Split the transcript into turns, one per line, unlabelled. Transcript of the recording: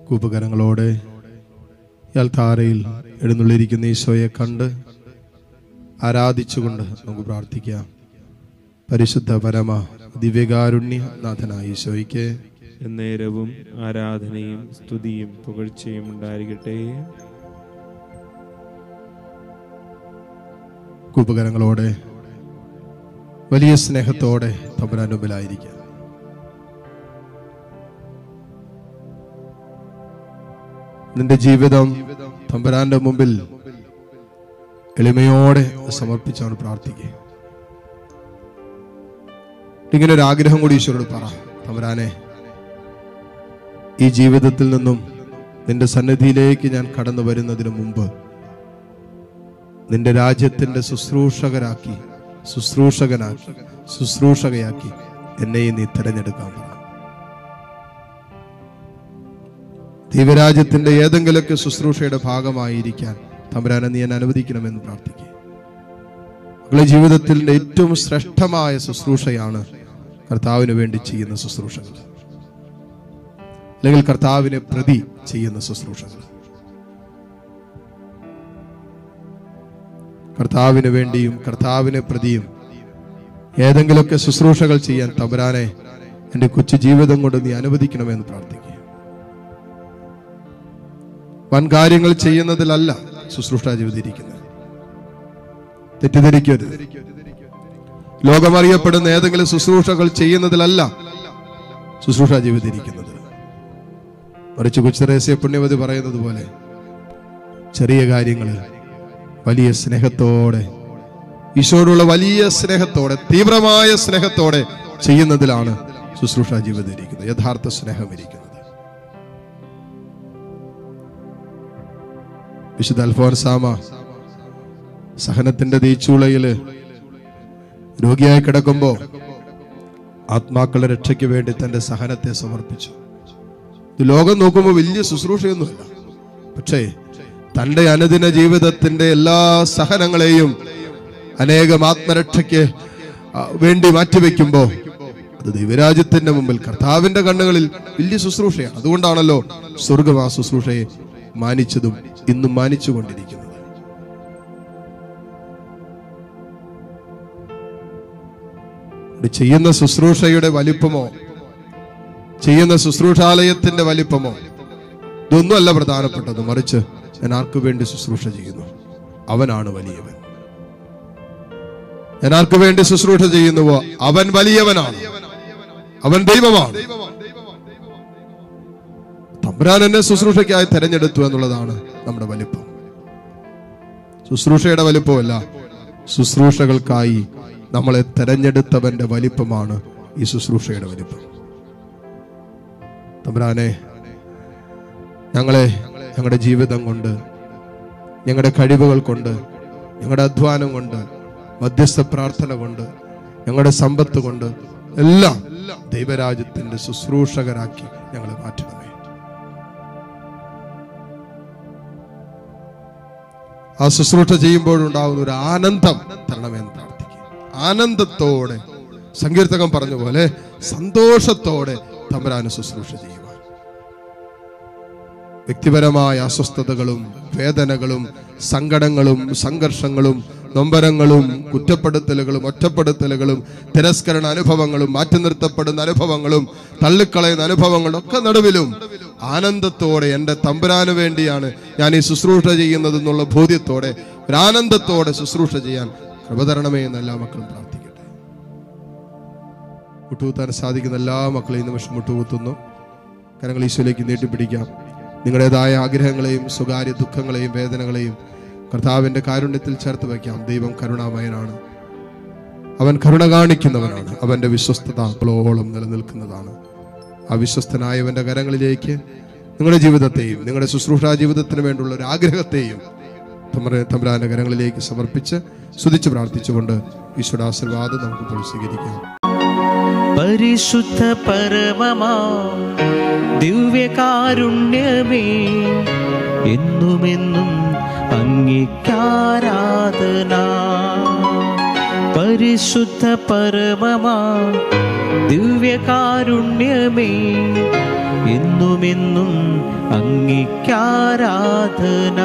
കൂപ്പുകരങ്ങളോടെ യാൽത്താരയിൽ എഴുന്നള്ളിയിരിക്കുന്ന ഈശോയെ കണ്ട് ആരാധിച്ചുകൊണ്ട് നമുക്ക് പ്രാർത്ഥിക്കാം. പരിശുദ്ധ പരമ ദിവ്യകാരുണ്യ നാഥനായ ഈശോയ്ക്ക്
എന്നേരവും ആരാധനയും സ്തുതിയും പുകഴ്ചയും ഉണ്ടായിരിക്കട്ടെ.
കൂപ്പുകരങ്ങളോടെ വലിയ സ്നേഹത്തോടെ തമ്പുരാന്റെ മുമ്പിലായിരിക്കാം. നിന്റെ ജീവിതം തമ്പുരാന്റെ മുമ്പിൽ എളിമയോടെ സമർപ്പിച്ചാണ് പ്രാർത്ഥിക്കുക. ഇങ്ങനെ ഒരു ആഗ്രഹം കൂടി ഈശോയോട് പറ. തമ്പുരാനെ, ഈ ജീവിതത്തിൽ നിന്നും നിന്റെ സന്നിധിയിലേക്ക് ഞാൻ കടന്നു വരുന്നതിന് മുമ്പ് നിന്റെ രാജ്യത്തിന്റെ ശുശ്രൂഷകയാക്കി എന്നെയും നീ തിരഞ്ഞെടുക്കാൻ പറ. ദൈവരാജ്യത്തിന്റെ ഏതെങ്കിലുമൊക്കെ ശുശ്രൂഷയുടെ ഭാഗമായിരിക്കാൻ തമ്പുരാനെ നീ എന്നെ അനുവദിക്കണമെന്ന് പ്രാർത്ഥിക്കുക. മക്കളുടെ ജീവിതത്തിന്റെ ഏറ്റവും ശ്രേഷ്ഠമായ ശുശ്രൂഷയാണ് കർത്താവിന് വേണ്ടി ചെയ്യുന്ന ശുശ്രൂഷകൾ, അല്ലെങ്കിൽ കർത്താവിനെ പ്രതി ചെയ്യുന്ന ശുശ്രൂഷകൾ. കർത്താവിന് വേണ്ടിയും കർത്താവിനെ പ്രതിയും ഏതെങ്കിലുമൊക്കെ ശുശ്രൂഷകൾ ചെയ്യാൻ തമ്പുരാനെ എന്റെ കൊച്ചു ജീവിതം കൊണ്ട് നീ അനുവദിക്കണമെന്ന് പ്രാർത്ഥിക്കുക. വൻകാര്യങ്ങൾ ചെയ്യുന്നതിലല്ല ശുശ്രൂഷ ജീവിതം ഇരിക്കുന്നത്. തെറ്റിദ്ധരിക്കരുത്. ലോകമറിയപ്പെടുന്ന ഏതെങ്കിലും ശുശ്രൂഷകൾ ചെയ്യുന്നതിലല്ല ശുശ്രൂഷ ജീവിതം ഇരിക്കുന്നത്. മറിച്ച് കൊച്ചുത്രേസ്യ പുണ്യവതി പറയുന്നത് പോലെ ചെറിയ കാര്യങ്ങളിൽ വലിയ സ്നേഹത്തോടെ, ഈശോയോടുള്ള വലിയ സ്നേഹത്തോടെ, തീവ്രമായ സ്നേഹത്തോടെ ചെയ്യുന്നതിലാണ് ശുശ്രൂഷ ജീവിതം ഇരിക്കുന്നത്, യഥാർത്ഥ സ്നേഹം ഇരിക്കുന്നത്. വിശുദ്ധ അൽഫോൻസാമ സഹനത്തിന്റെ തീച്ചൂളയില് രോഗിയായി കിടക്കുമ്പോ ആത്മാക്കളുടെ രക്ഷയ്ക്ക് വേണ്ടി തന്റെ സഹനത്തെ സമർപ്പിച്ചു. ഇത് ലോകം നോക്കുമ്പോൾ വലിയ ശുശ്രൂഷയൊന്നുമല്ല. പക്ഷേ തന്റെ അനുദിന ജീവിതത്തിന്റെ എല്ലാ സഹനങ്ങളെയും അനേകം ആത്മരക്ഷയ്ക്ക് വേണ്ടി മാറ്റിവെക്കുമ്പോ അത് ദൈവരാജ്യത്തിന്റെ മുമ്പിൽ കർത്താവിന്റെ കണ്ണുകളിൽ വലിയ ശുശ്രൂഷയാണ്. അതുകൊണ്ടാണല്ലോ സ്വർഗം ആ ശുശ്രൂഷയെ മാനിച്ചതും ഇന്നും മാനിച്ചുകൊണ്ടിരിക്കുന്നത്. ചെയ്യുന്ന ശുശ്രൂഷയുടെ വലിപ്പമോ ചെയ്യുന്ന ശുശ്രൂഷാലയത്തിന്റെ വലിപ്പമോ ഇതൊന്നുമല്ല പ്രധാനപ്പെട്ടത്. മറിച്ച് ഞാൻ ആർക്കു വേണ്ടി ശുശ്രൂഷ ചെയ്യുന്നു, അവനാണ് വലിയവൻ. ഞാൻ ആർക്കു വേണ്ടി ശുശ്രൂഷ ചെയ്യുന്നുവോ അവൻ വലിയവനാണ്, അവൻ ദൈവമാണ്. തമ്പുരാൻ എന്നെ ശുശ്രൂഷയ്ക്കായി തെരഞ്ഞെടുത്തു എന്നുള്ളതാണ് നമ്മുടെ വലിപ്പം. ശുശ്രൂഷയുടെ വലിപ്പമല്ല, ശുശ്രൂഷകൾക്കായി നമ്മളെ തെരഞ്ഞെടുത്തവന്റെ വലിപ്പമാണ് ഈ ശുശ്രൂഷയുടെ വലിപ്പം. തമ്പുരാനെ, ഞങ്ങളെ ഞങ്ങളുടെ ജീവിതം കൊണ്ട്, ഞങ്ങളുടെ കഴിവുകൾ കൊണ്ട്, ഞങ്ങളുടെ അധ്വാനം കൊണ്ട്, മധ്യസ്ഥ പ്രാർത്ഥന കൊണ്ട്, ഞങ്ങളുടെ സമ്പത്ത് കൊണ്ട് എല്ലാം ദൈവരാജ്യത്തിന്റെ ശുശ്രൂഷകരാക്കി ഞങ്ങളെ മാറ്റണമേ. ആ ശുശ്രൂഷ ചെയ്യുമ്പോഴുണ്ടാകുന്ന ഒരു ആനന്ദം തരണമെന്ന് പ്രാർത്ഥിക്കുക. ആനന്ദത്തോടെ, സങ്കീർത്തകൻ പറഞ്ഞ പോലെ സന്തോഷത്തോടെ തമ്പുരാന് ശുശ്രൂഷ ചെയ്യുവാൻ. വ്യക്തിപരമായ അസ്വസ്ഥതകളും വേദനകളും സങ്കടങ്ങളും സംഘർഷങ്ങളും നൊമ്പരങ്ങളും കുറ്റപ്പെടുത്തലുകളും ഒറ്റപ്പെടുത്തലുകളും തിരസ്കരണ അനുഭവങ്ങളും മാറ്റി നിർത്തപ്പെടുന്ന അനുഭവങ്ങളും തള്ളിക്കളയുന്ന അനുഭവങ്ങളും ഒക്കെ നടുവിലും ആനന്ദത്തോടെ എൻ്റെ തമ്പുരാന് വേണ്ടിയാണ് ഞാൻ ഈ ശുശ്രൂഷ ചെയ്യുന്നതെന്നുള്ള ബോധ്യത്തോടെ, ഒരാനന്ദത്തോടെ ശുശ്രൂഷ ചെയ്യാൻ കൃപ തരണമേ എന്ന് എല്ലാ മക്കളും പ്രാർത്ഥിക്കട്ടെ. മുട്ടുകുത്താൻ സാധിക്കുന്ന എല്ലാ മക്കളെയും നിമിഷം മുട്ടുകുത്തുന്നു. കരങ്ങൾ ഈശോയിലേക്ക് നീട്ടിപ്പിടിക്കാം. നിങ്ങളുടേതായ ആഗ്രഹങ്ങളെയും സ്വകാര്യ ദുഃഖങ്ങളെയും വേദനകളെയും കർത്താവിന്റെ കാരുണ്യത്തിൽ ചേർത്ത് വയ്ക്കാം. ദൈവം കരുണാമയനാണ്, അവൻ കരുണ കാണിക്കുന്നവനാണ്, അവന്റെ വിശ്വസ്തത ോളം നിലനിൽക്കുന്നതാണ്. ആ വിശ്വസ്തനായവന്റെ കരങ്ങളിലേക്ക് നിങ്ങളുടെ ജീവിതത്തെയും നിങ്ങളുടെ ശുശ്രൂഷാ ജീവിതത്തിന് വേണ്ടിയുള്ള ഒരു ആഗ്രഹത്തെയും തമ്പുരാന്റെ കരങ്ങളിലേക്ക് സമർപ്പിച്ച് സ്തുതിച്ച് പ്രാർത്ഥിച്ചുകൊണ്ട് ഈശോയുടെ ആശീർവാദം നമുക്ക് സ്വീകരിക്കാം.
പരിശുദ്ധ പരമമാ ദിവ്യകാരുണ്യമേ, എന്നുമെന്നും അങ്ങേക്കാരാധന. പരിശുദ്ധ പരമമാ ദിവ്യകാരുണ്യമേ, എന്നുമെന്നും അങ്ങിക്കാരാധന.